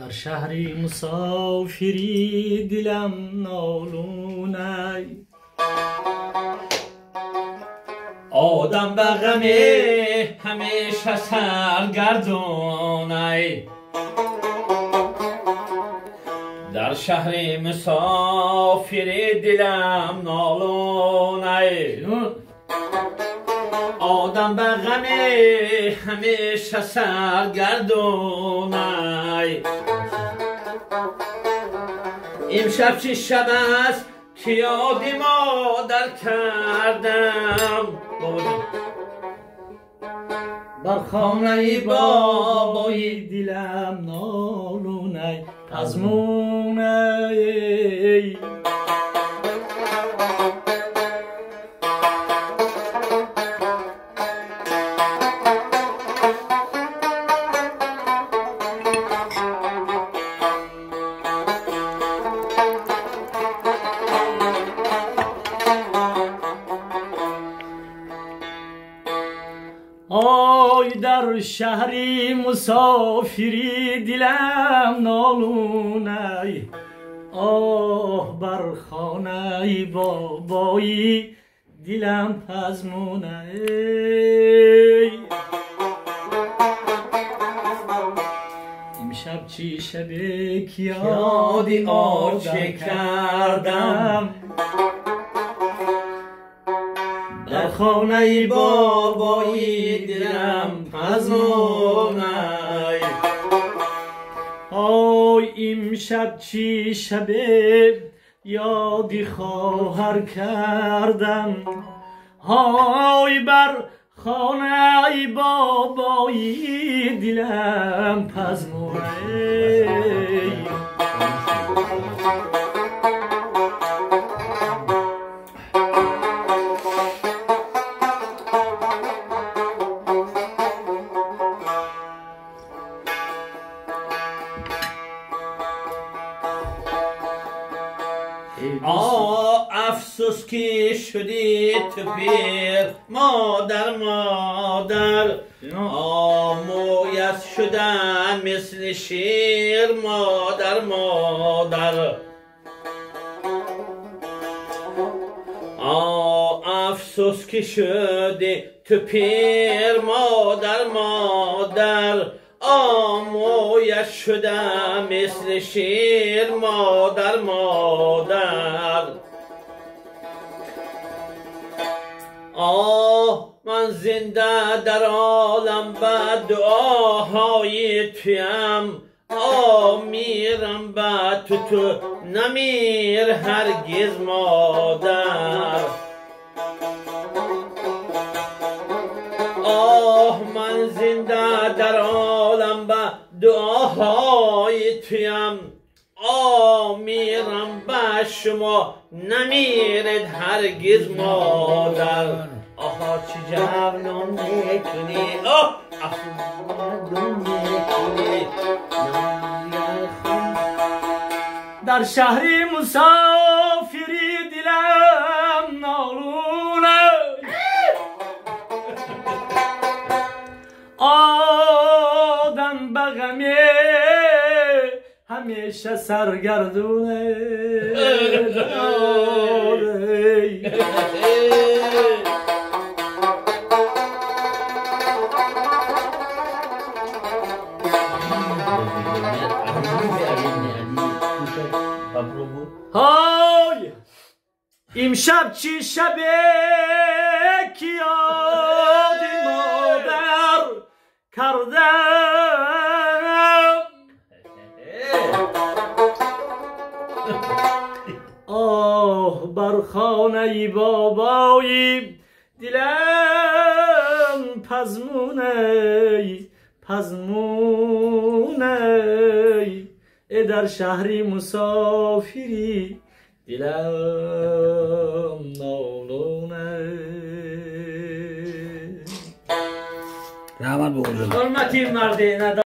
در شهری مسافری دلم نالونه، آدم به غم همیشه سرگردونه. در شهر مسافری دلم نالونه، آدم به غم همیشه سرگردونه. امشب چه شب است که یاد مادر کردم، بر خانه بابای دلم نالونه پزمونه. آی در شهری مسافری دلم نالونه، آه بر خانه بابایی دلم پزمونه. امشب چی شبه که یادی آنچه کردم، در خانه بابایی دلم پزمونه. آی امشب چی شبه یادی خواهر کردم، آی بر خانه بابایی دلم پزمونه. افسوس که شدی تو پیر مادر مادر، مویت شدن مثل شیر مادر مادر. افسوس که شدی تو پیر مادر مادر، مویت شدم مثل شیر مادر مادر. من زنده در عالم به دعاهای تویم، میرم به تو نمیر هرگز مادر. من زنده در عالم به دعاهای تویم، میرم به شما نمیرد هرگز مادر. آها چه جوانان میکنی، در شهری مسافری دلم نالونه، آدم به غم همیشه سرگردونه. های امشب چی شبه که یاد مادر کردم، آه بر خانه بابایی دلم پزمونه پزمونه. در شهری مسافری دلم نالونه. رحمت به حرمتی مردی